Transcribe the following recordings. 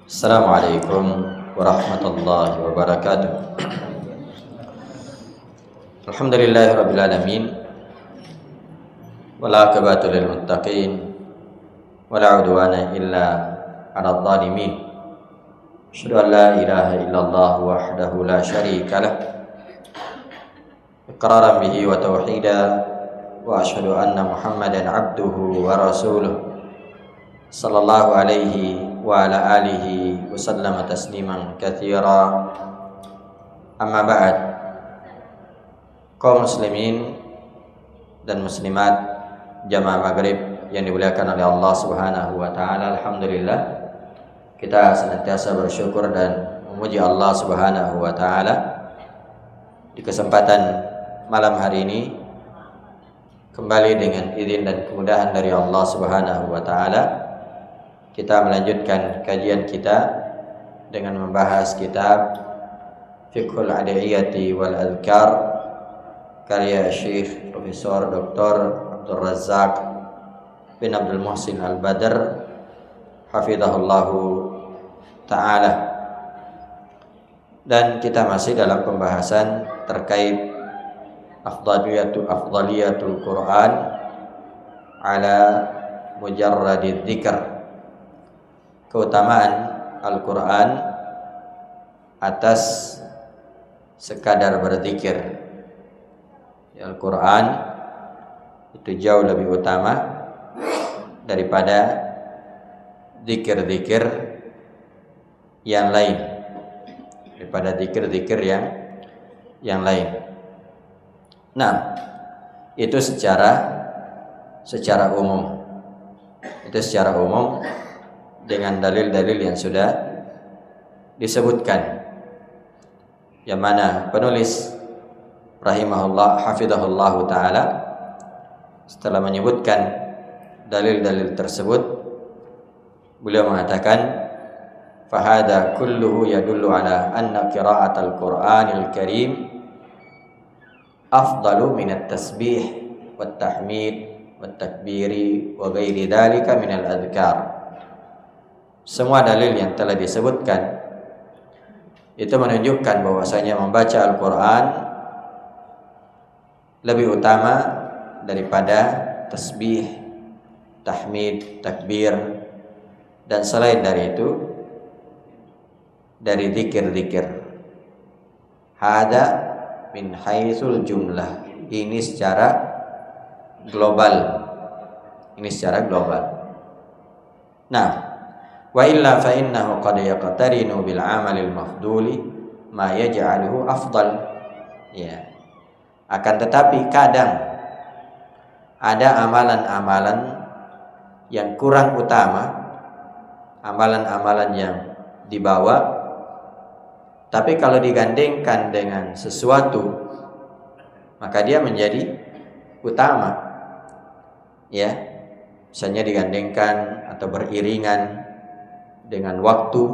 Assalamualaikum warahmatullahi wabarakatuh. Alhamdulillahirabbil alamin. Wal 'aqibatu lil muttaqin. Wala 'udwana illa 'alal zalimin. Asyhadu an la ilaha illallah wahdahu la syarika lah. Iqraran bihi wa tauhida wa asyhadu anna Muhammadan 'abduhu wa rasuluh. Sallallahu alaihi wa ala alihi wa sallama tasliman katsira. Amma ba'd. Kaum muslimin dan muslimat jamaah maghrib yang dimuliakan oleh Allah Subhanahu wa taala, alhamdulillah kita senantiasa bersyukur dan memuji Allah Subhanahu wa taala di kesempatan malam hari ini kembali dengan izin dan kemudahan dari Allah Subhanahu wa taala kita melanjutkan kajian kita dengan membahas kitab Fiqhul Adhiyati wal Adhkar karya Syekh Profesor Dr. Abdul Razzaq bin Abdul Muhsin Al-Badr hafizahullahu ta'ala. Dan kita masih dalam pembahasan terkait afdaliyatul Quran ala mujarradid dzikr, keutamaan Al-Quran atas sekadar berzikir. Al-Quran itu jauh lebih utama daripada zikir-zikir yang lain, daripada zikir-zikir yang lain. Nah, itu secara umum. Itu secara umum dengan dalil-dalil yang sudah disebutkan, yang mana penulis rahimahullah hafizahullahu ta'ala setelah menyebutkan dalil-dalil tersebut, beliau mengatakan fahada kulluhu yadullu ala anna qira'atal Qur'anil Karim afdalu minat tasbih wat tahmid wat takbiri wa ghairi dhalika minal adhkar. Semua dalil yang telah disebutkan itu menunjukkan bahwasanya membaca Al-Quran lebih utama daripada tasbih, tahmid, takbir, dan selain dari itu dari zikir-zikir. Hada min haitsul jumlah. Ini secara global. Nah, wa illa fa innahu qad yaqtarinu bil amalil mafduli ma yaj'aluhu afdal. Ya. Akan tetapi kadang ada amalan-amalan yang kurang utama, amalan-amalan yang dibawa, tapi kalau digandengkan dengan sesuatu maka dia menjadi utama. Ya. Misalnya digandengkan atau beriringan dengan waktu,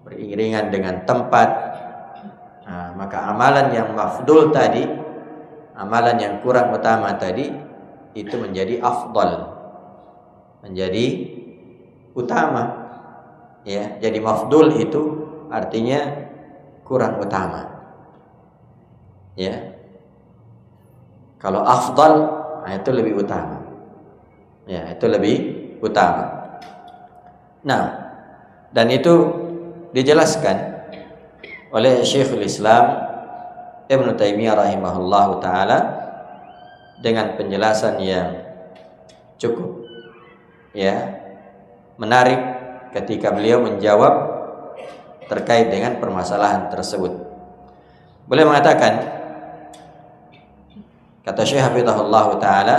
beriringan dengan tempat. Nah, maka amalan yang mafdul tadi, amalan yang kurang utama tadi, itu menjadi afdal, menjadi utama. Ya, jadi mafdul itu artinya kurang utama. Ya, kalau afdal, nah itu lebih utama. Ya, itu lebih utama. Nah, dan itu dijelaskan oleh Syekhul Islam Ibnu Taimiyah rahimahullahu taala dengan penjelasan yang cukup menarik ketika beliau menjawab terkait dengan permasalahan tersebut. Beliau mengatakan, kata Syekh hafizahullahu taala,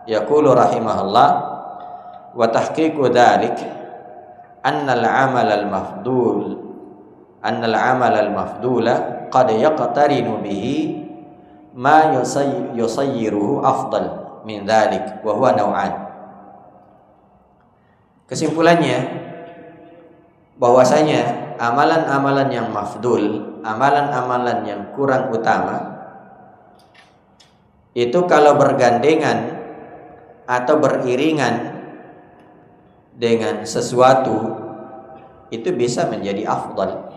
yaqulu rahimahullah wa tahqiqu dzalik annal amal al mafdula qad yaqtarinu bihi ma yusayyiruhu afdal min dzalik wa huwa naw'an. Kesimpulannya bahwasanya amalan-amalan yang mafdul, amalan-amalan yang kurang utama itu kalau bergandengan atau beriringan dengan sesuatu itu bisa menjadi afdal.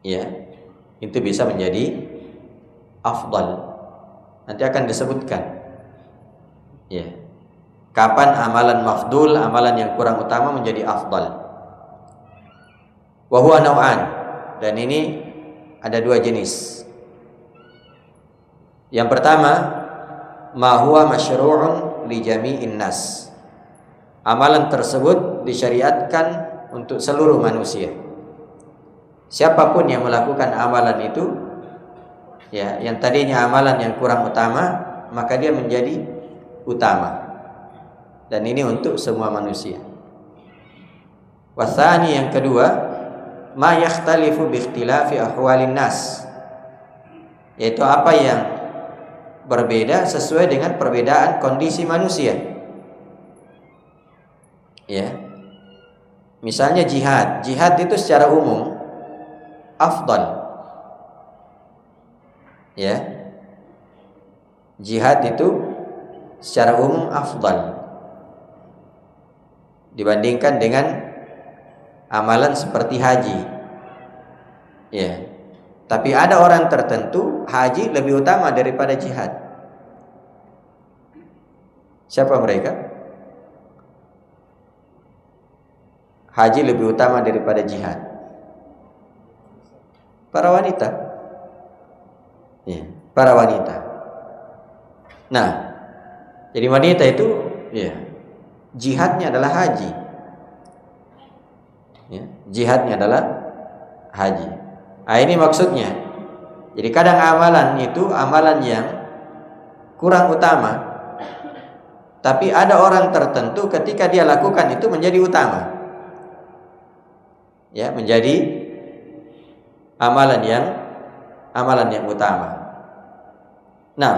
Ya, itu bisa menjadi afdal. Nanti akan disebutkan. Ya. Kapan amalan mafdul, amalan yang kurang utama menjadi afdal. Wa huwa naw'an. Dan ini ada dua jenis. Yang pertama, ma huwa masyru'un li jami'in nas. Amalan tersebut disyariatkan untuk seluruh manusia. Siapapun yang melakukan amalan itu, ya, yang tadinya amalan yang kurang utama, maka dia menjadi utama. Dan ini untuk semua manusia. Wasani, yang kedua, ma yakhtalifu bi ikhtilafi ahwalin nas, yaitu apa yang berbeda sesuai dengan perbedaan kondisi manusia. Ya. Misalnya jihad itu secara umum afdal. Ya. Jihad itu secara umum afdal dibandingkan dengan amalan seperti haji. Ya. Tapi ada orang tertentu haji lebih utama daripada jihad. Siapa mereka? Haji lebih utama daripada jihad. Para wanita. Ya, para wanita. Nah, jadi wanita itu, ya, jihadnya adalah haji. Ya, jihadnya adalah haji. Nah, ini maksudnya. Jadi kadang amalan itu amalan yang kurang utama, tapi ada orang tertentu ketika dia lakukan itu menjadi utama. Ya, menjadi amalan yang utama. Nah,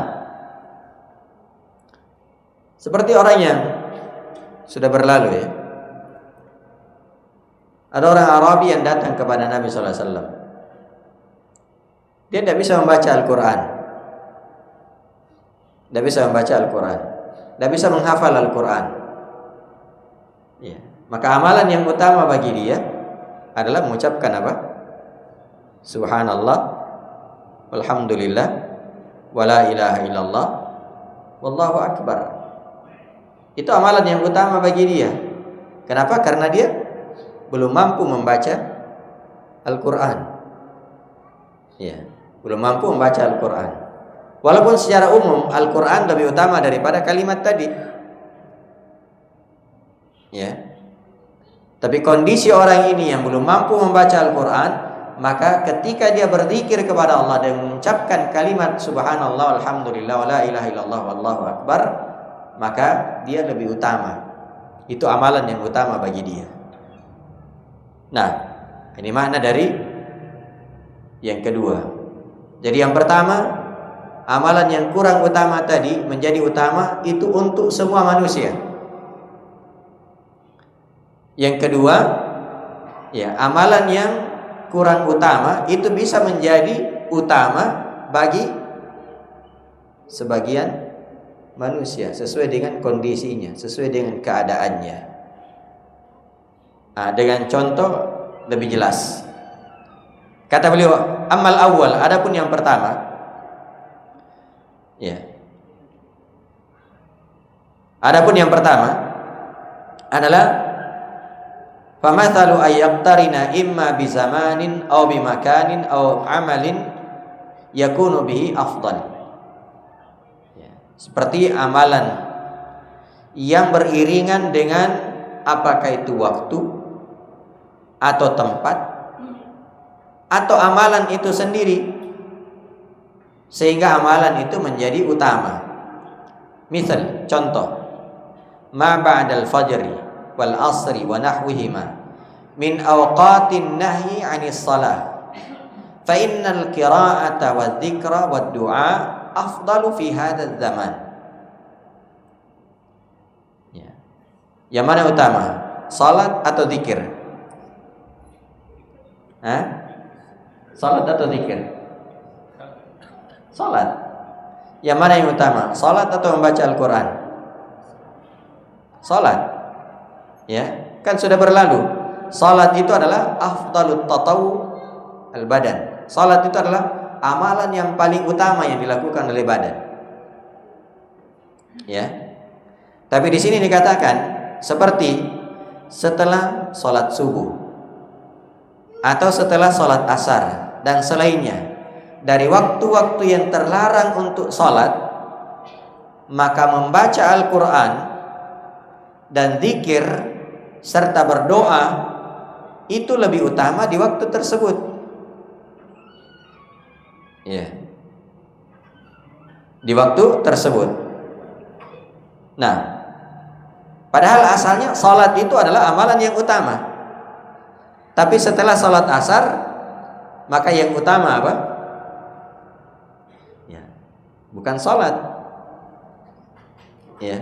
seperti orang yang sudah berlalu, ya. Ada orang Arabi yang datang kepada Nabi sallallahu alaihi wasallam. Dia tidak bisa membaca Al-Qur'an. Tidak bisa membaca Al-Qur'an. Tidak bisa menghafal Al-Qur'an. Ya. Maka amalan yang utama bagi dia adalah mengucapkan apa? Subhanallah, walhamdulillah, wala ilaha illallah, wallahu akbar. Itu amalan yang utama bagi dia. Kenapa? Karena dia belum mampu membaca Al-Quran. Ya, belum mampu membaca Al-Quran. Walaupun secara umum Al-Quran lebih utama daripada kalimat tadi. Ya. Tapi kondisi orang ini yang belum mampu membaca Al-Quran, maka ketika dia berzikir kepada Allah dan mengucapkan kalimat subhanallah, alhamdulillah, wala ilaha illallah, wallahu akbar, maka dia lebih utama. Itu amalan yang utama bagi dia. Nah, ini makna dari yang kedua. Jadi yang pertama, amalan yang kurang utama tadi menjadi utama itu untuk semua manusia. Yang kedua, ya, amalan yang kurang utama itu bisa menjadi utama bagi sebagian manusia sesuai dengan kondisinya, sesuai dengan keadaannya. Nah, dengan contoh lebih jelas. Kata beliau, amal awal, adapun yang pertama, ya. Adapun yang pertama adalah famathalu ayyaqtarina imma bi zamanin aw bi makanin aw amalin yakunu bihi afdal. Ya, seperti amalan yang beriringan dengan apakah itu waktu atau tempat atau amalan itu sendiri sehingga amalan itu menjadi utama. Misal, contoh, ma ba'dal fajri wal asri wa nahwihima min awqatin nahyi 'anis salah fa innal qira'ata wadh dzikra wad du'a afdalu fi hadzal zaman. Ya. Yang mana utama? Salat atau zikir? Salat atau zikir? Salat. Yang mana yang utama? Salat atau membaca Al-Qur'an? Salat. Ya. Kan sudah berlalu. Salat itu adalah afdalut tatawu al-badan. Salat itu adalah amalan yang paling utama yang dilakukan oleh badan. Ya. Tapi di sini dikatakan seperti setelah salat subuh atau setelah salat asar dan selainnya dari waktu-waktu yang terlarang untuk salat, maka membaca Al-Quran dan zikir serta berdoa itu lebih utama di waktu tersebut. Ya. Di waktu tersebut. Nah, padahal asalnya salat itu adalah amalan yang utama. Tapi setelah salat asar, maka yang utama apa? Ya, bukan salat. Ya,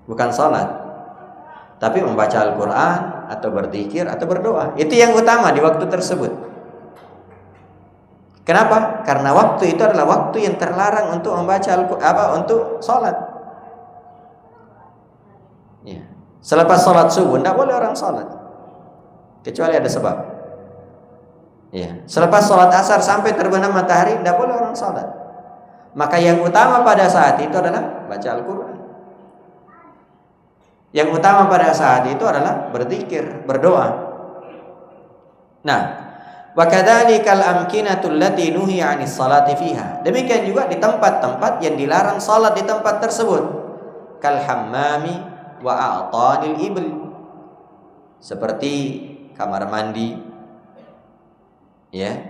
bukan salat. Tapi membaca Al-Quran atau berzikir atau berdoa. Itu yang utama di waktu tersebut. Kenapa? Karena waktu itu adalah waktu yang terlarang untuk membaca untuk salat. Ya. Selepas salat subuh tidak boleh orang salat, kecuali ada sebab. Ya. Selepas salat asar sampai terbenam matahari tidak boleh orang salat. Maka yang utama pada saat itu adalah baca Al-Quran. Yang utama pada saat itu adalah berzikir, berdoa. Nah, wa kadzalikal amkinatul lati nuhiya 'anis salati fiha. Demikian juga di tempat-tempat yang dilarang salat di tempat tersebut. Kal hammami wa a'tanil ibl. Seperti kamar mandi. Ya.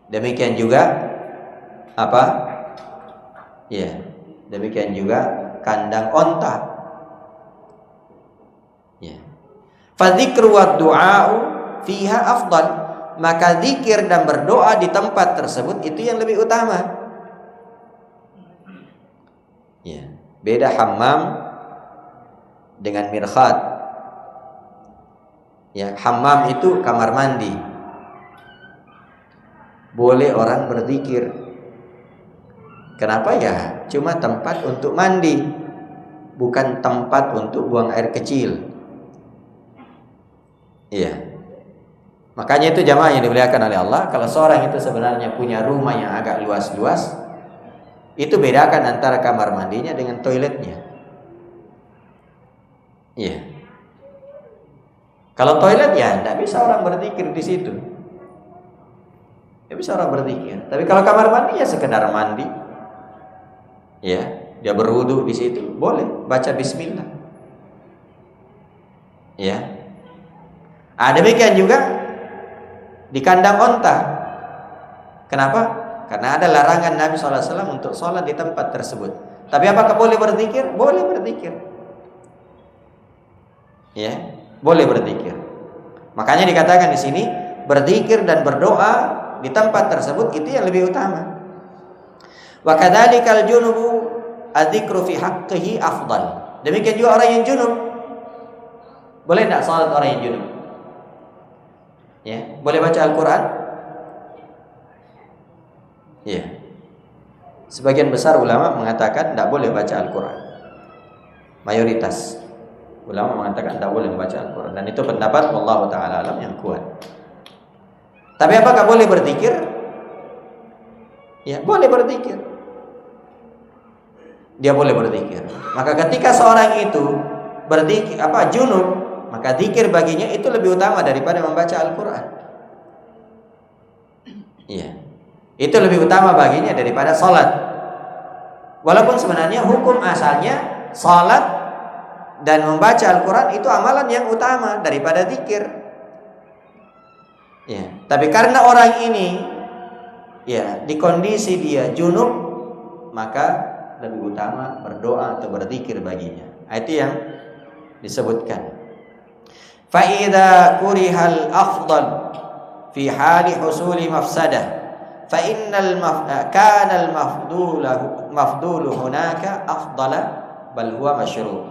Demikian juga apa? Ya. Demikian juga kandang onta. Ya. Fadzikru wa du'a'u fiha afdal. Maka zikir dan berdoa di tempat tersebut itu yang lebih utama. Ya. Beda hammam dengan mirkhat. Ya, hammam itu kamar mandi. Boleh orang berzikir. Kenapa ya? Cuma tempat untuk mandi, bukan tempat untuk buang air kecil. Iya. Makanya itu jamaah yang dimuliakan oleh Allah, kalau seorang itu sebenarnya punya rumah yang agak luas-luas, itu bedakan antara kamar mandinya dengan toiletnya. Iya. Kalau toilet ya tidak bisa orang berzikir di situ. Tidak bisa orang berzikir. Tapi kalau kamar mandi ya sekedar mandi. Ya, dia berwudu di situ, boleh baca bismillah. Ya. Demikian juga di kandang onta. Kenapa? Karena ada larangan Nabi SAW untuk sholat di tempat tersebut. Tapi apakah boleh berzikir? Boleh berzikir. Ya, boleh berzikir. Makanya dikatakan di sini berzikir dan berdoa di tempat tersebut itu yang lebih utama. Wa kadzalikal junubu adzikru fi haqqihi afdal. Demikian juga orang yang junub. Boleh tidak salat orang yang junub? Ya, boleh baca Al-Quran? Ya. Sebagian besar ulama mengatakan tidak boleh baca Al-Quran. Mayoritas ulama mengatakan tidak boleh membaca Al-Quran, dan itu pendapat wallahu ta'ala alam yang kuat. Tapi apakah boleh berzikir? Ya, boleh berzikir. Dia boleh berzikir. Maka ketika seorang itu berzikir junub, maka zikir baginya itu lebih utama daripada membaca Al-Quran. Iya. Itu lebih utama baginya daripada salat. Walaupun sebenarnya hukum asalnya salat dan membaca Al-Quran itu amalan yang utama daripada zikir. Ya. Tapi karena orang ini ya di kondisi dia junub, maka lebih utama berdoa atau berzikir baginya. Itu yang disebutkan. فَإِذَا كُرِهَ الْأَفْضَلُ فِي حَالِ حُصُولِ مَفْسَدَةٍ فَإِنَّ كَانَ الْمَفْضُولُ هُنَاكَ أَفْضَلَ بَلْ هُوَ مَشْرُوعٌ.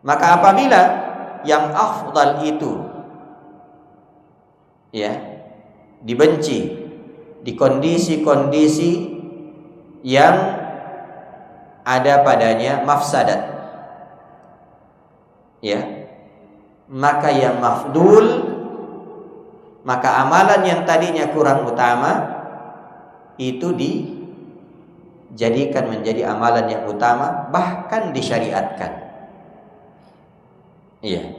Maka apabila yang afdal itu ya dibenci di kondisi-kondisi yang ada padanya mafsadat, ya, maka yang mafdul, maka amalan yang tadinya kurang utama itu dijadikan menjadi amalan yang utama, bahkan disyariatkan. Iya.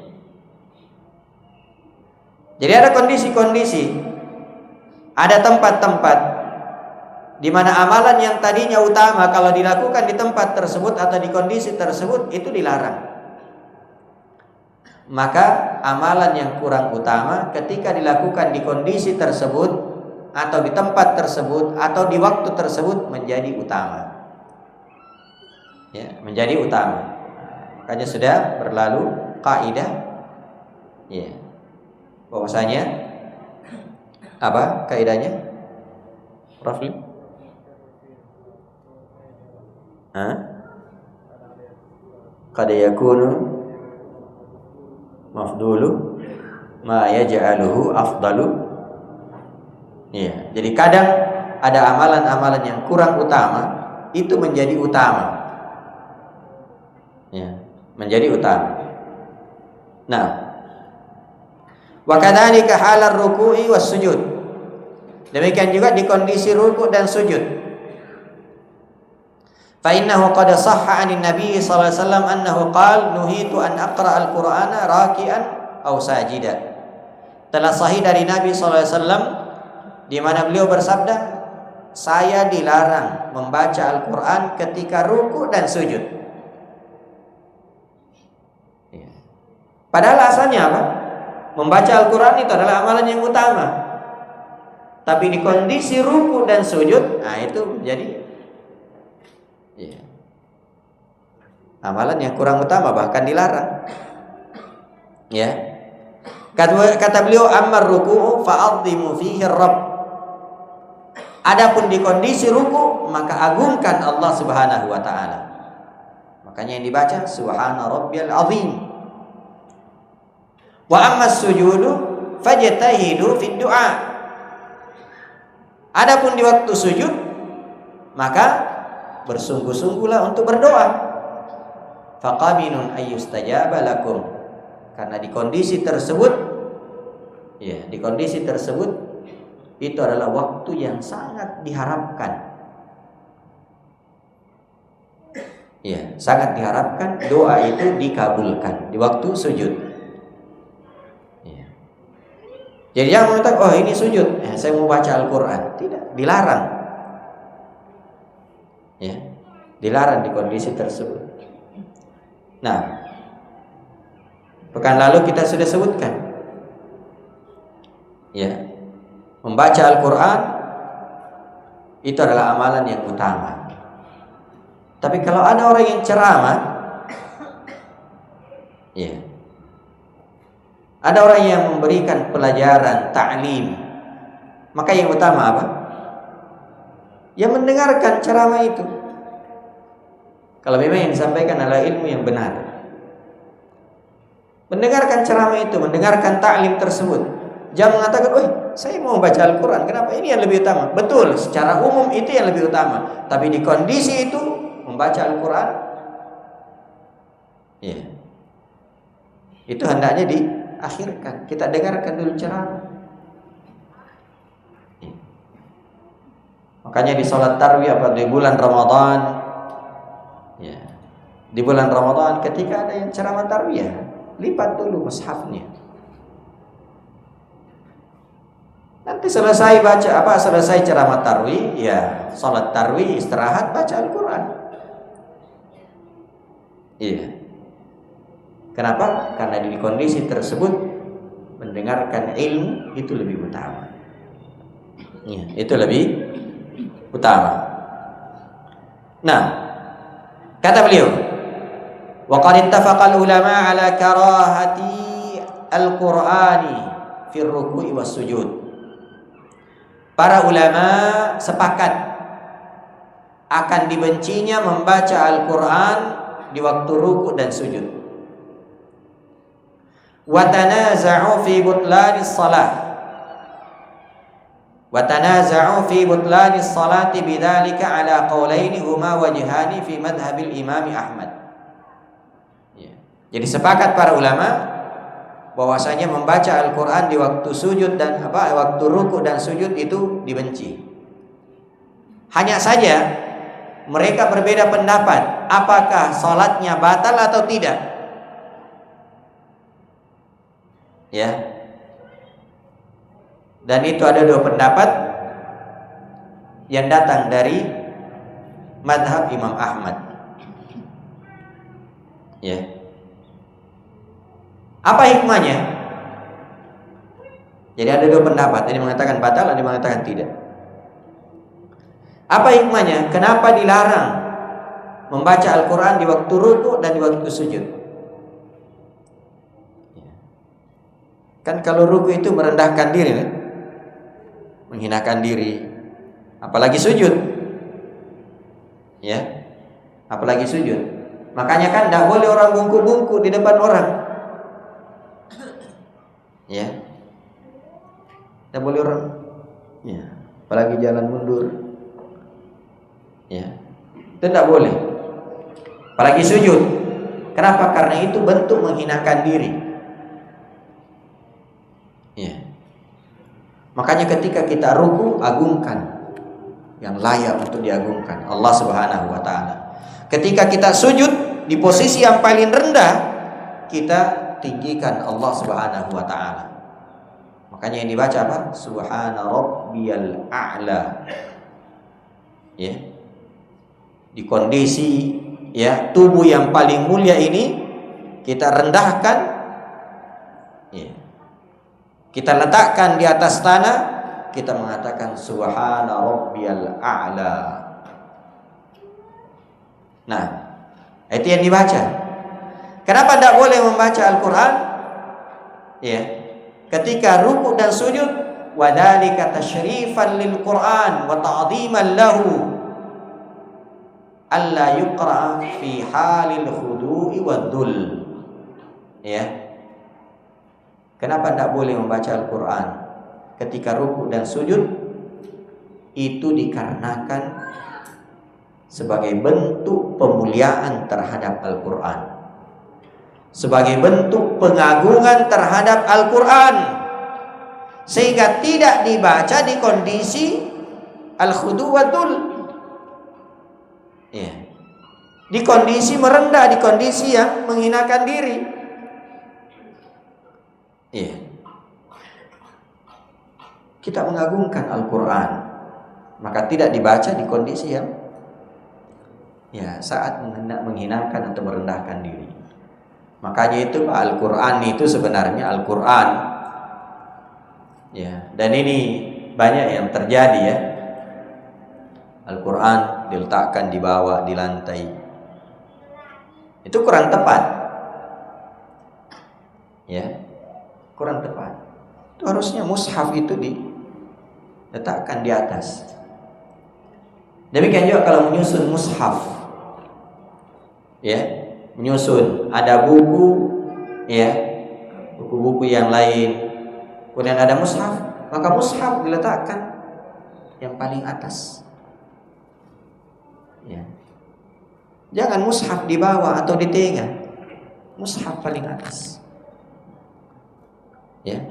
Jadi ada kondisi-kondisi, ada tempat-tempat di mana amalan yang tadinya utama kalau dilakukan di tempat tersebut atau di kondisi tersebut itu dilarang. Maka amalan yang kurang utama ketika dilakukan di kondisi tersebut atau di tempat tersebut atau di waktu tersebut menjadi utama. Ya, menjadi utama. Makanya sudah berlalu kaidah, ya, bahwasanya apa kaidahnya? Rafli? Qad yakunu mafdulu ma yaj'aluhu afdalu. Ya, jadi kadang ada amalan-amalan yang kurang utama itu menjadi utama. Ya, menjadi utama. Nah, wa kadzalika halar ruku'i was sujud. Demikian juga di kondisi ruku' dan sujud. Fa innahu qad sahha 'anil nabiy sallallahu alaihi wasallam annahu qala nuhitu an aqra al-Qur'ana raki'an aw sajidan. Telah sahih dari Nabi sallallahu alaihi wasallam di mana beliau bersabda, saya dilarang membaca Al-Qur'an ketika ruku' dan sujud. Padahal asalnya apa? Membaca Al-Qur'an itu adalah amalan yang utama. Tapi di kondisi ruku' dan sujud, nah itu menjadi amalan yang kurang utama, bahkan dilarang. Ya. Kata beliau, ammar ruku'u fa'adhimu fihi rabb. Adapun di kondisi ruku', maka agungkan Allah Subhanahu wa taala. Makanya yang dibaca subhana rabbiyal azim. Wa amma sujudu fajtahidu fid du'a. Adapun di waktu sujud, maka bersungguh-sungguhlah untuk berdoa. Faqaminun ayyustajaba lakum. Karena di kondisi tersebut, ya, di kondisi tersebut itu adalah waktu yang sangat diharapkan. Ya, sangat diharapkan doa itu dikabulkan di waktu sujud. Ya. Jadi jangan mengatakan, oh ini sujud, saya mau baca Al-Quran. Tidak, dilarang. Ya, dilarang di kondisi tersebut. Nah, pekan lalu kita sudah sebutkan, ya, membaca Al-Quran itu adalah amalan yang utama. Tapi kalau ada orang yang ceramah, ya, ada orang yang memberikan pelajaran, ta'lim, maka yang utama apa? Yang mendengarkan ceramah itu. Kalau memang yang disampaikan adalah ilmu yang benar, mendengarkan ceramah itu, mendengarkan ta'lim tersebut. Jangan mengatakan, "Oh, saya mau baca Al-Quran, kenapa ini yang lebih utama?" Betul, secara umum itu yang lebih utama. Tapi di kondisi itu, membaca Al-Quran, ya, itu hendaknya diakhirkan. Kita dengarkan dulu ceramah. Ya. Makanya di sholat tarawih apa di bulan Ramadan, ya, di bulan Ramadan ketika ada yang ceramah tarawih, ya, lipat dulu mushafnya. Nanti selesai baca selesai ceramah tarawih, ya, salat tarawih, istirahat, baca Al-Quran. Iya. Kenapa? Karena di kondisi tersebut mendengarkan ilmu itu lebih utama. Iya, itu lebih utama. Nah, kata beliau, wa qad ittafaqa al-ulama ala karahati al-Qur'ani fi ar-ruku'i was-sujud. Para ulama sepakat akan dibencinya membaca Al-Quran di waktu ruku' dan sujud. Wa tanaza'u fi butlanis salah. Wa tanaza'u fi butlanis salati bidzalika ala qaulaini huma wajhani fi madhhabil Imam Ahmad. Ya. Jadi sepakat para ulama bahwasanya membaca Al-Quran di waktu sujud dan waktu ruku dan sujud itu dibenci. Hanya saja mereka berbeda pendapat, apakah salatnya batal atau tidak. Ya. Dan itu ada dua pendapat yang datang dari madhab Imam Ahmad. Ya. Apa hikmahnya? Jadi ada dua pendapat, ada yang mengatakan batal, ada yang mengatakan tidak. Apa hikmahnya? Kenapa dilarang membaca Al-Quran di waktu ruku dan di waktu sujud? Kan kalau ruku itu merendahkan diri, kan? Menghinakan diri, apalagi sujud. Ya, apalagi sujud. Makanya kan tidak boleh orang bungkuk-bungkuk di depan orang. Ya, tidak boleh orang. Ya, apalagi jalan mundur. Ya, itu tidak boleh. Apalagi sujud. Kenapa? Karena itu bentuk menghinakan diri. Ya. Makanya ketika kita ruku, agungkan yang layak untuk diagungkan, Allah Subhanahu wa taala. Ketika kita sujud di posisi yang paling rendah, kita tinggikan Allah Subhanahu wa taala. Makanya yang dibaca apa? Subhana rabbiyal a'la. Ya. Di kondisi ya tubuh yang paling mulia ini kita rendahkan, ya. Kita letakkan di atas tanah, kita mengatakan subhana rabbiyal a'la. Nah, itu yang dibaca. Kenapa tidak boleh membaca Al-Quran? Ya, ketika ruku dan sujud, wadzalika tasyrifan lil Quran wa ta'dhiman lahu alla yuqra fi halil khudu'i wad-dhul. Ya. Kenapa tidak boleh membaca Al-Quran ketika ruku dan sujud? Itu dikarenakan sebagai bentuk pemuliaan terhadap Al-Quran, sebagai bentuk pengagungan terhadap Al-Quran, sehingga tidak dibaca di kondisi al-khudu' wad-dhul. Ya. Di kondisi merendah, di kondisi yang menghinakan diri. Ya. Kita mengagungkan Al-Quran, maka tidak dibaca di kondisi yang ya saat menghinakan atau merendahkan diri. Makanya itu Al-Quran itu sebenarnya Al-Quran. Ya, dan ini banyak yang terjadi ya. Al-Quran diletakkan di bawah, di lantai. Itu kurang tepat. Ya. Kurang tepat. Itu harusnya mushaf itu diletakkan di atas. Demikian juga kalau menyusun mushaf. Ya, menyusun ada buku, ya, buku-buku yang lain. Kemudian ada mushaf, maka mushaf diletakkan yang paling atas. Ya. Jangan mushaf di bawah atau di tengah. Mushaf paling atas. Ya.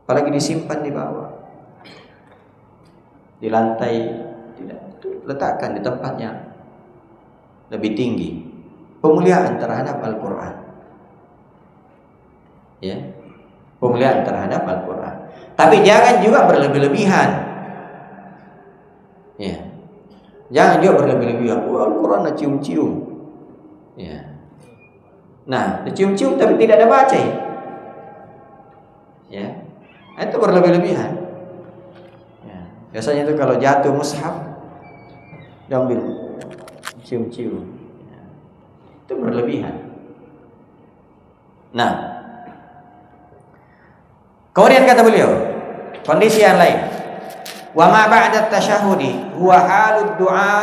Apalagi disimpan di bawah. Di lantai tidak, letakkan di tempatnya lebih tinggi. Pemuliaan terhadap Al-Quran. Ya. Pemuliaan terhadap Al-Quran. Tapi jangan juga berlebih-lebihan. Ya. Jangan juga berlebih-lebihan. Al-Quran cium-cium. Ya. Nah, dicium-cium tapi tidak ada baca ya. Ya, itu berlebih-lebihan. Ya. Biasanya itu kalau jatuh mushaf, diambil, cium-cium. Ya. Itu berlebihan. Nah, kemudian kata beliau, kondisi yang lain. Wa ma ba'da at-tashahhudi huwa halud du'a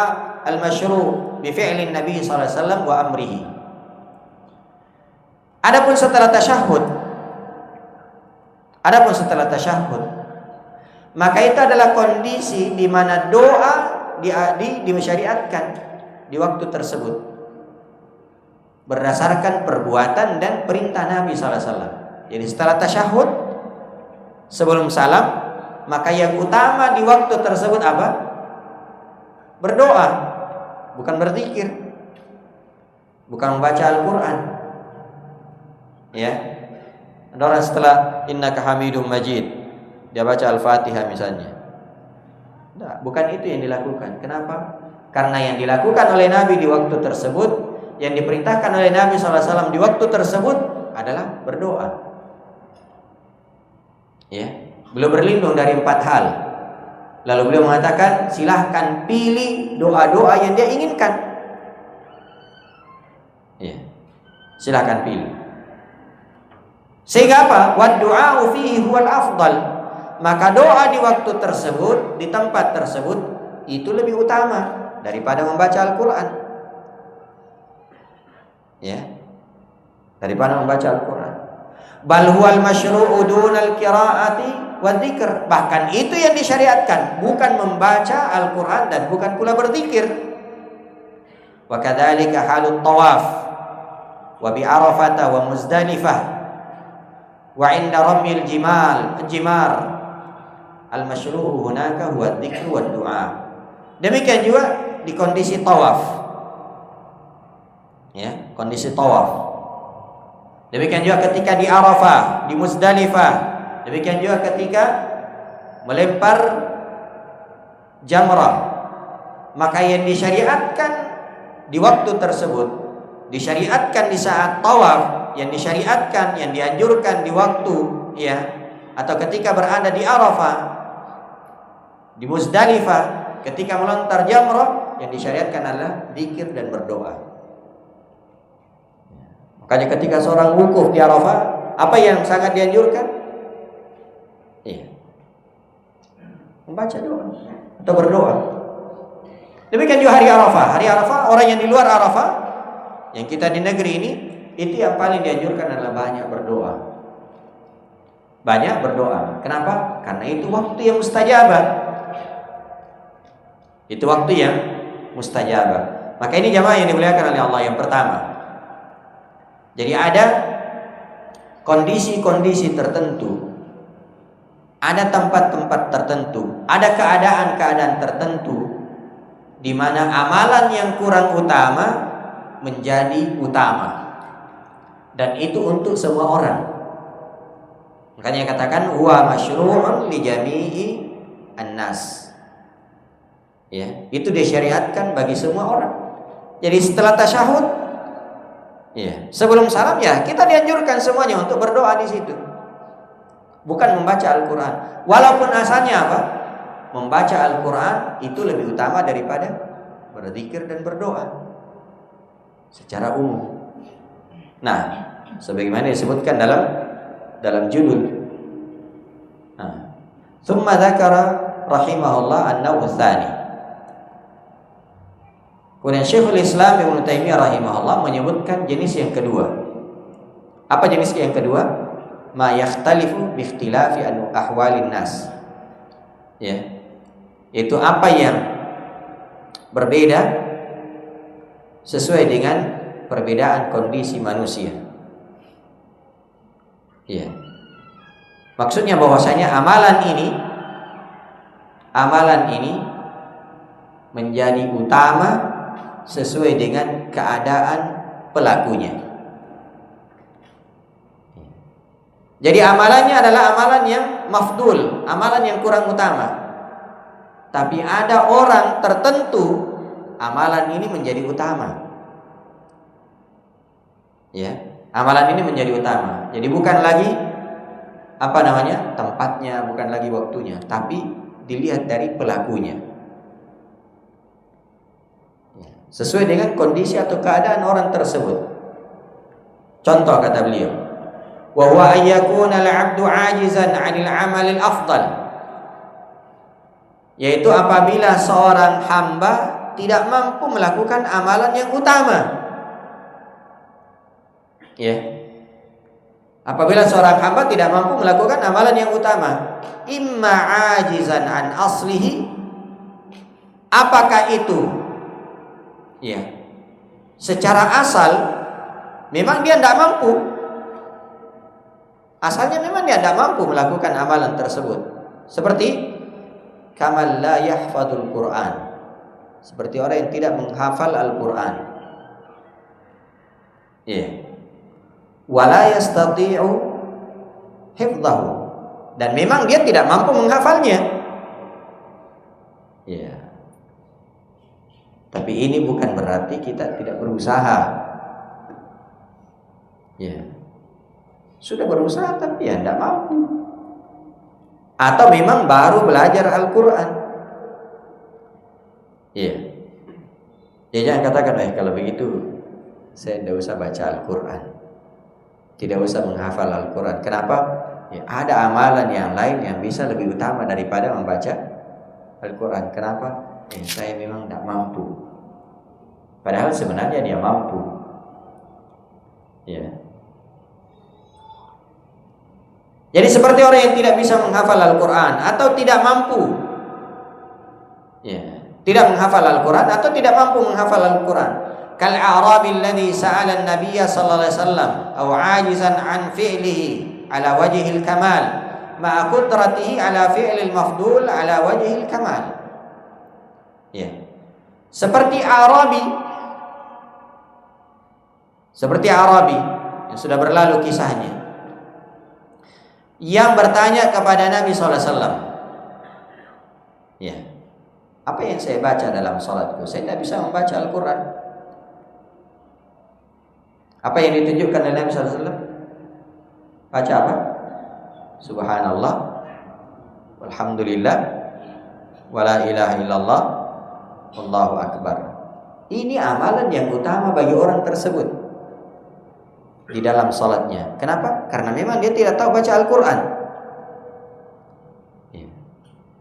al-masyru' bi fi'lin Nabi sallallahu alaihi wasallam wa amrihi. Adapun setelah tasyahhud, maka itu adalah kondisi di mana doa disyariatkan di waktu tersebut berdasarkan perbuatan dan perintah Nabi sallallahu alaihi wasallam. Jadi setelah tasyahud, sebelum salam, maka yang utama di waktu tersebut apa? Berdoa, bukan berzikir, bukan membaca Al-Quran. Ya, ada orang setelah innaka hamidum majid, dia baca Al-Fatihah misalnya. Nah, bukan itu yang dilakukan. Kenapa? Karena yang dilakukan oleh Nabi di waktu tersebut, yang diperintahkan oleh Nabi SAW di waktu tersebut adalah berdoa. Ya, beliau berlindung dari 4 hal. Lalu beliau mengatakan, silahkan pilih doa-doa yang dia inginkan. Ya, silahkan pilih. Sehingga apa? Wad-du'a'u fihi huwal afdal. Maka doa di waktu tersebut, di tempat tersebut, itu lebih utama daripada membaca Al-Quran. Ya, daripada membaca Al-Quran. Bal huwal masyru'u dunal qira'ati wa dzikr. Bahkan itu yang disyariatkan, bukan membaca Al-Quran dan bukan pula berzikir. Wa kadzalika halut tawaf wa bi Arafah wa Muzdalifah wa 'inda ramil jimar al-masyru'u hunaka huwa dzikr wa du'a. Demikian juga di kondisi tawaf. Ya, kondisi tawaf. Demikian juga ketika di Arafah, di Muzdalifah. Demikian juga ketika melempar jamrah. Maka yang disyariatkan di waktu tersebut, disyariatkan di saat tawaf, yang disyariatkan, yang dianjurkan di waktu, ya, atau ketika berada di Arafah, di Muzdalifah, ketika melontar jamrah, yang disyariatkan adalah zikir dan berdoa. Makanya ketika seorang wukuf di Arafah, apa yang sangat dianjurkan? Iya, membaca doa atau berdoa. Demikian juga hari Arafah. Hari Arafah, orang yang di luar Arafah, yang kita di negeri ini, itu yang paling dianjurkan adalah banyak berdoa. Banyak berdoa. Kenapa? Karena itu waktu yang mustajabah. Itu waktu yang mustajabah. Maka ini jamaah yang dimuliakan oleh Allah, yang pertama. Jadi ada kondisi-kondisi tertentu, ada tempat-tempat tertentu, ada keadaan-keadaan tertentu di mana amalan yang kurang utama menjadi utama. Dan itu untuk semua orang. Makanya katakan huwa masyru'un li jami'i an-nas. Ya, itu disyariatkan bagi semua orang. Jadi setelah tasyahud, ya, sebelum salam, ya, kita dianjurkan semuanya untuk berdoa di situ. Bukan membaca Al-Quran. Walaupun asalnya apa? Membaca Al-Quran itu lebih utama daripada berzikir dan berdoa secara umum. Nah, sebagaimana disebutkan dalam judul. Nah, tsumma dzakara rahimahullah an-naw' tsani. Kemudian Syekhul Islam Ibnu Taimiyah rahimahullah menyebutkan jenis yang kedua. Apa jenis yang kedua? Ma yakhtalifu bi ikhtilafi ahwalin nas. Ya. Itu apa yang berbeda sesuai dengan perbedaan kondisi manusia. Ya. Maksudnya bahwasanya amalan ini menjadi utama sesuai dengan keadaan pelakunya. Jadi amalannya adalah amalan yang mafdul, amalan yang kurang utama. Tapi ada orang tertentu amalan ini menjadi utama. Ya, amalan ini menjadi utama. Jadi bukan lagi tempatnya, bukan lagi waktunya, tapi dilihat dari pelakunya. Sesuai dengan kondisi atau keadaan orang tersebut. Contoh kata beliau, wa huwa ayyakuna al-'abdu 'ajizan 'anil 'amalil afdal, yaitu apabila seorang hamba tidak mampu melakukan amalan yang utama. Ya. Apabila seorang hamba tidak mampu melakukan amalan yang utama, imma 'ajizan an aslihi, apakah itu? Ya, secara asal memang dia tidak mampu. Asalnya memang dia tidak mampu melakukan amalan tersebut. Seperti kamal la yahfadzul Quran. Seperti orang yang tidak menghafal Al-Quran. Iya. Wala yastati'u hifdhahu. Dan memang dia tidak mampu menghafalnya. Iya. Tapi ini bukan berarti kita tidak berusaha. Iya. Sudah berusaha tapi ya tidak mampu. Atau memang baru belajar Al-Quran. Iya. Ya jangan katakan, kalau begitu saya tidak usah baca Al-Quran, tidak usah menghafal Al-Quran. Kenapa? Ya, ada amalan yang lain yang bisa lebih utama daripada membaca Al-Quran. Kenapa? Saya memang tidak mampu. Padahal sebenarnya dia mampu. Ya. Jadi seperti orang yang tidak bisa menghafal Al-Quran atau tidak mampu, tidak menghafal Al-Quran atau tidak mampu menghafal Al-Quran. Kal a'rabi alladhi sa'ala an-nabiy sallallahu alaihi wasallam aw 'ajizan 'an fi'lihi 'ala wajhil kamal ma'a qudratihi 'ala fi'lil mafdul 'ala wajhil kamal. Seperti Arabi yang sudah berlalu kisahnya, yang bertanya kepada Nabi sallallahu alaihi wasallam, apa yang saya baca dalam salatku? Saya tidak bisa membaca Al-Quran. Apa yang ditunjukkan oleh Nabi sallallahu alaihi wasallam? Baca apa? Subhanallah, walhamdulillah, wala ilaha illallah, Allahu akbar. Ini amalan yang utama bagi orang tersebut di dalam salatnya. Kenapa? Karena memang dia tidak tahu baca Al-Quran.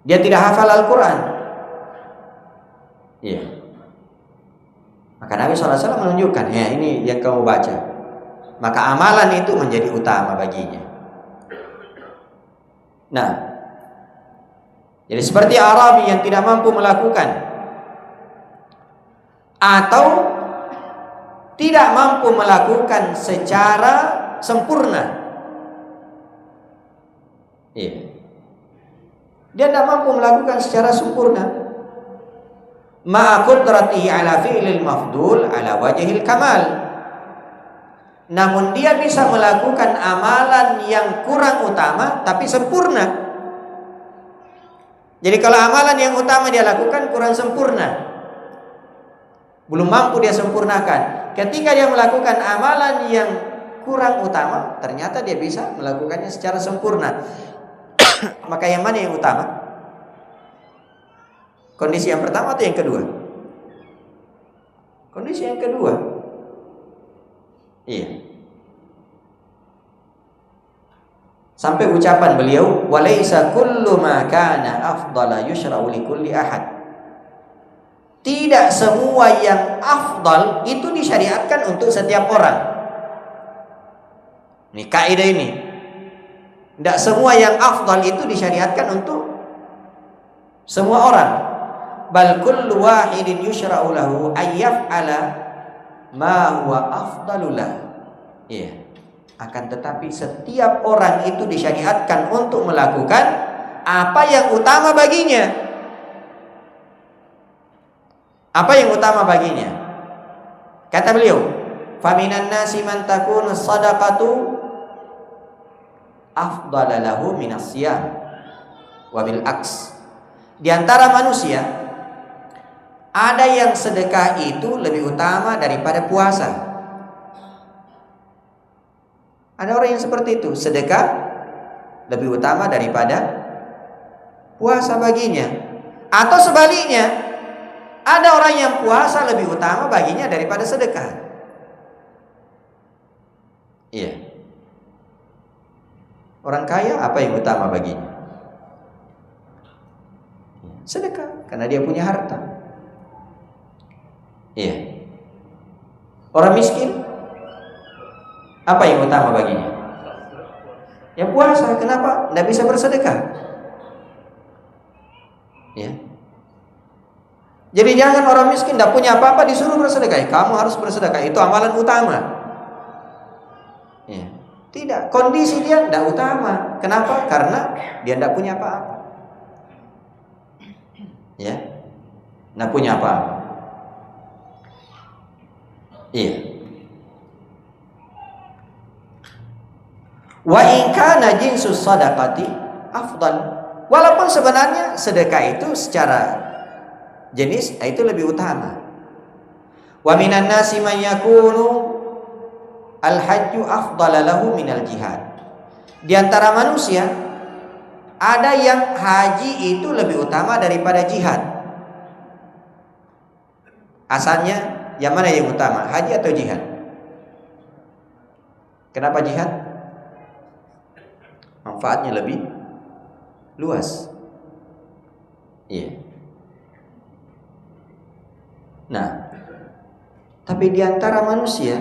Dia tidak hafal Al-Quran. Maka Nabi SAW menunjukkan, ini yang kamu baca. Maka amalan itu menjadi utama baginya. Nah, jadi seperti Arabi yang tidak mampu melakukan atau tidak mampu melakukan secara sempurna. Dia tidak mampu melakukan secara sempurna. Ma'a qudratihi 'ala fi'lil mafdul 'ala wajhil kamal. Namun dia bisa melakukan amalan yang kurang utama tapi sempurna. Jadi kalau amalan yang utama dia lakukan kurang sempurna, belum mampu dia sempurnakan. Ketika dia melakukan amalan yang kurang utama, ternyata dia bisa melakukannya secara sempurna. Maka yang mana yang utama? Kondisi yang pertama atau yang kedua? Kondisi yang kedua. Sampai ucapan beliau, "Walaysa kullu ma kana afdala yushra'u li kulli ahad." Tidak semua yang afdal itu disyariatkan untuk setiap orang. Ini kaidah ini. Tidak semua yang afdal itu disyariatkan untuk semua orang. Bal kullu wahidin yushra'u lahu ayyaf'ala ma huwa afdalulah. Akan tetapi setiap orang itu disyariatkan untuk melakukan apa yang utama baginya. Apa yang utama baginya? Kata beliau, "Faminan nasi man takunu shadaqatu afdala lahu minas siyam wa bil aks." Di antara manusia ada yang sedekah itu lebih utama daripada puasa. Ada orang yang seperti itu, sedekah lebih utama daripada puasa baginya. Atau sebaliknya, ada orang yang puasa lebih utama baginya daripada sedekah. Orang kaya apa yang utama baginya? Sedekah, karena dia punya harta. Orang miskin apa yang utama baginya? Ya puasa. Kenapa? Tidak bisa bersedekah. Jadi jangan orang miskin tidak punya apa-apa disuruh bersedekah. Kamu harus bersedekah, itu amalan utama. Tidak, kondisi dia tidak utama. Kenapa? Karena dia tidak punya apa-apa. Ya, tidak punya apa-apa. Iya. Wa in kana jinsus sadaqati afdal. Walaupun sebenarnya sedekah itu secara jenis itu lebih utama. Wa minan nasi man yakunu al-hajju afdala lahu minal jihad. Di antara manusia ada yang haji itu lebih utama daripada jihad. Asalnya yang mana yang utama, haji atau jihad? Kenapa jihad? Manfaatnya lebih luas. Iya. Nah, tapi di antara manusia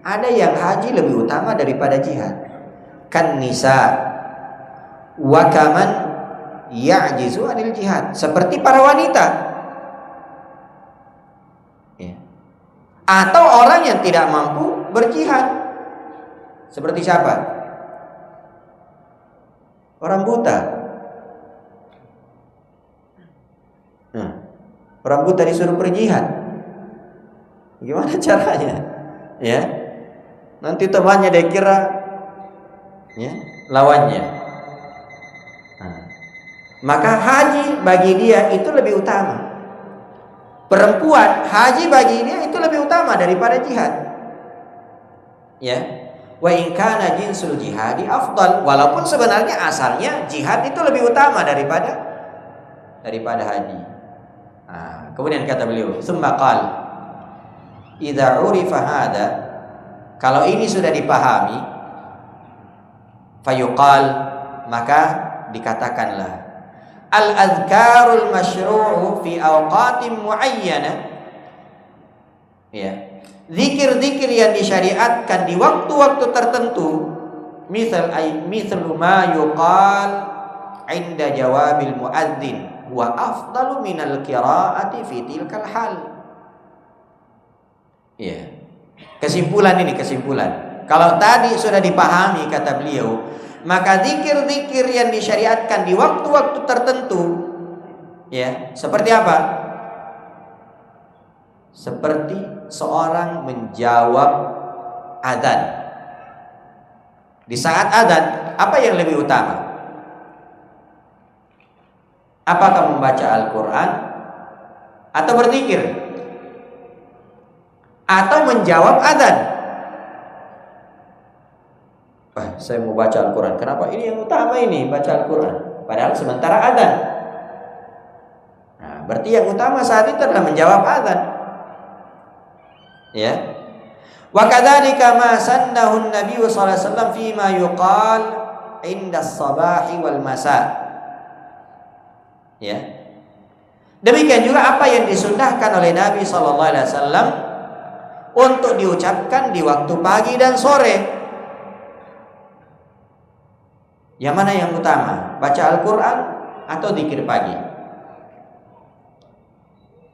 ada yang haji lebih utama daripada jihad. Kan nisa wa kaman ya'jizu anil jihad. Seperti para wanita. Ya. Atau orang yang tidak mampu berjihad. Seperti siapa? Orang buta. Orang buta disuruh berjihad. Gimana caranya? Ya. Nanti temannya dia kira ya, lawannya. Maka haji bagi dia itu lebih utama. Perempuan haji bagi dia itu lebih utama daripada jihad. Ya. Wa in kana jinsul jihadi afdal. Walaupun sebenarnya asalnya jihad itu lebih utama daripada haji. Kemudian kata beliau, "Tsumma qala idza urifa hada." Kalau ini sudah dipahami, fayuqal, maka dikatakanlah al-adhkarul masyru'u fi awqatin muayyana. Ya. Zikir-zikir yang disyariatkan di waktu-waktu tertentu, misal ma yuqal 'inda jawabil muadzin wa afdalu minal qira'ati fi tilkal hal. Ya. Kesimpulan. Kalau tadi sudah dipahami kata beliau, maka zikir-zikir yang disyariatkan di waktu-waktu tertentu, ya, seperti apa? Seperti seorang menjawab adzan. Di saat adzan, apa yang lebih utama? Apakah membaca Al-Quran atau berzikir? Atau menjawab adzan? Saya mau baca Al-Quran. Kenapa? Ini yang utama ini, baca Al-Quran. Padahal sementara adzan. Nah, berarti yang utama saat itu adalah menjawab adzan. Ya. Wa kadzalika ma sannahu an-nabiy sallallahu alaihi wasallam fi ma yuqal inda as-sabahi wal masa. Ya. Demikian juga apa yang disunnahkan oleh Nabi sallallahu alaihi wasallam untuk diucapkan di waktu pagi dan sore. Yang mana yang utama? Baca Al-Quran atau zikir pagi?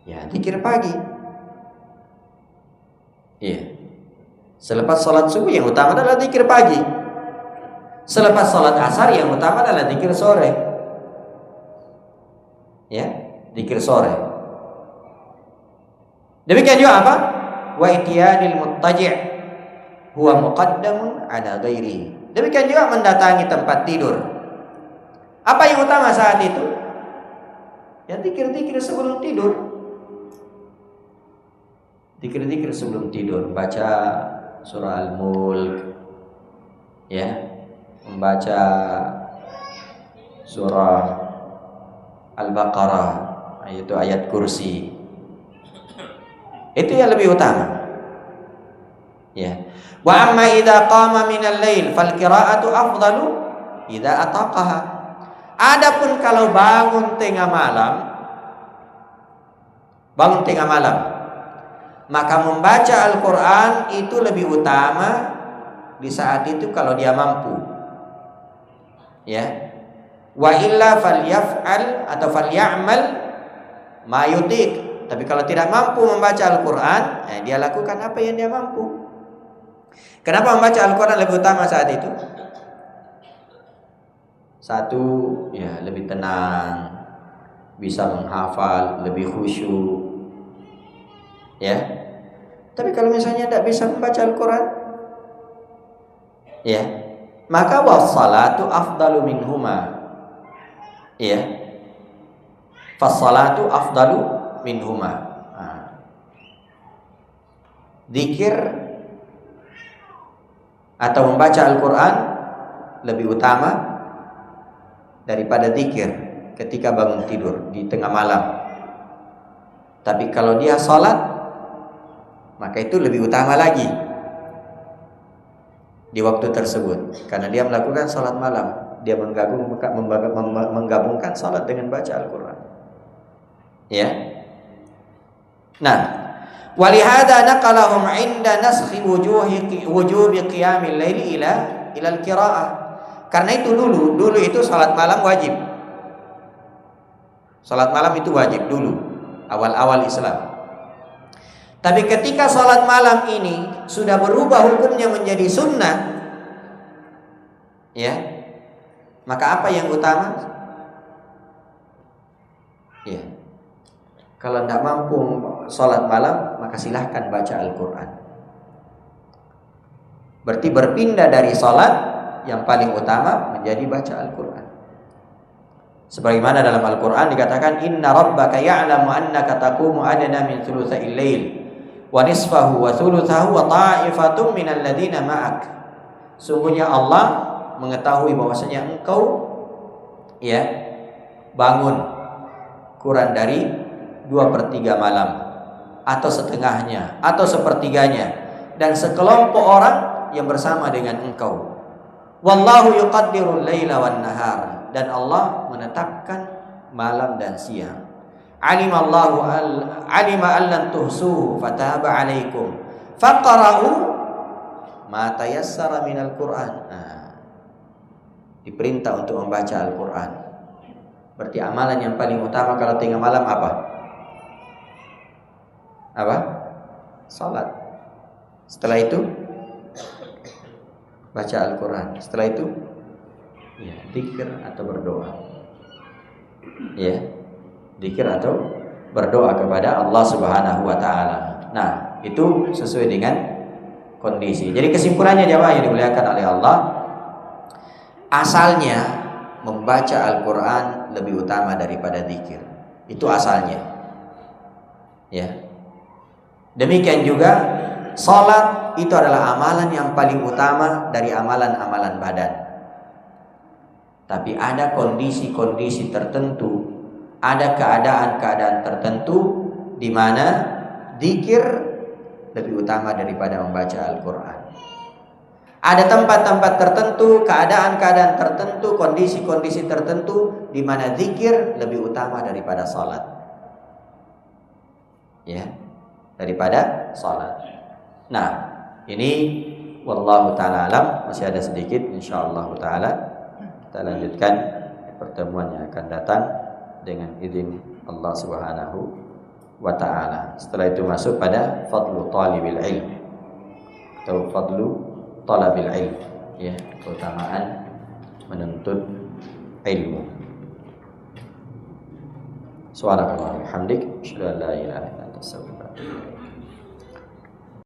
Ya, zikir pagi. Iya. Selepas sholat subuh yang utama adalah zikir pagi. Selepas sholat asar yang utama adalah zikir sore. Ya, zikir sore. Demikian juga apa? Wa ityanil muttaji' huwa muqaddamun ala ghairi. Demikian juga mendatangi tempat tidur. Apa yang utama saat itu? Ya, zikir-zikir sebelum tidur. Zikir-zikir sebelum tidur, baca surah Al-Mulk, ya, membaca surah Al-Baqarah, yaitu ayat kursi. Itu yang lebih utama. Ya. Wa amma idza qama minal lail fal qira'atu afdalu idza ataqaha. Adapun kalau bangun tengah malam, maka membaca Al-Quran itu lebih utama di saat itu kalau dia mampu. Ya. Wa illa falyaf'al atau falyamal ma yutiq. Tapi kalau tidak mampu membaca Al-Quran, dia lakukan apa yang dia mampu. Kenapa membaca Al-Quran lebih utama saat itu? Satu, ya lebih tenang, bisa menghafal, lebih khusyuk. Ya. Tapi kalau misalnya tidak bisa membaca Al-Quran, ya, maka wassalatu afdalu minhuma. Ya. Fassalatu afdalu minhuma. Zikir atau membaca Al-Quran lebih utama daripada zikir ketika bangun tidur di tengah malam. Tapi kalau dia salat, maka itu lebih utama lagi di waktu tersebut, karena dia melakukan salat malam. Dia menggabungkan salat dengan baca Al-Quran. Ya. Nah, walihada naqalahum 'inda naskhi wujubi qiyamil laili ila al-qiraah. Karena itu dulu itu salat malam wajib. Salat malam itu wajib dulu, awal-awal Islam. Tapi ketika salat malam ini sudah berubah hukumnya menjadi sunnah, ya, maka apa yang utama? Ya, kalau tidak mampu salat malam, maka silahkan baca Al-Quran. Berarti berpindah dari salat yang paling utama menjadi baca Al-Quran. Sebagaimana dalam Al-Quran dikatakan, Inna rabbaka ya'lamu annaka taqumu adna min thulutsa'il lail wa nisfahu wa thulutsahu wa ta'ifatun minal ladzina ma'ak. Sungguhnya Allah mengetahui bahwasanya engkau, ya, bangun kurang dari 2/3 malam, atau setengahnya, atau sepertiganya, dan sekelompok orang yang bersama dengan engkau. Wallahu yuqaddirul laila wan nahar, dan Allah menetapkan malam dan siang. Alima allan tuhsuhu fataba alaikum faqra'u ma tayassara minal Qur'an. Diperintah untuk membaca Al-Quran. Berarti amalan yang paling utama kalau tengah malam apa? Apa? Salat. Setelah itu baca Al-Quran. Setelah itu, ya, zikir atau berdoa. Ya, zikir atau berdoa kepada Allah Subhanahu wa taala. Nah, itu sesuai dengan kondisi. Jadi kesimpulannya jemaah yang dimuliakan oleh Allah, asalnya membaca Al-Quran lebih utama daripada zikir. Itu asalnya. Ya. Demikian juga salat itu adalah amalan yang paling utama dari amalan-amalan badan. Tapi ada kondisi-kondisi tertentu, ada keadaan-keadaan tertentu di mana zikir lebih utama daripada membaca Al-Quran. Ada tempat-tempat tertentu, keadaan-keadaan tertentu, kondisi-kondisi tertentu di mana zikir lebih utama daripada salat. Ya, daripada salat. Nah, ini wallahu taala alam, masih ada sedikit, insyaallah taala kita lanjutkan pertemuan yang akan datang dengan izin Allah Subhanahu wa taala. Setelah itu masuk pada fadlu talibil ilm atau fadlu talabil ilm, ya, keutamaan menuntut ilmu. Subhanallah, hamdik, asyhadu an la ilaha illa anta, astaghfiruka wa atubu ilaik.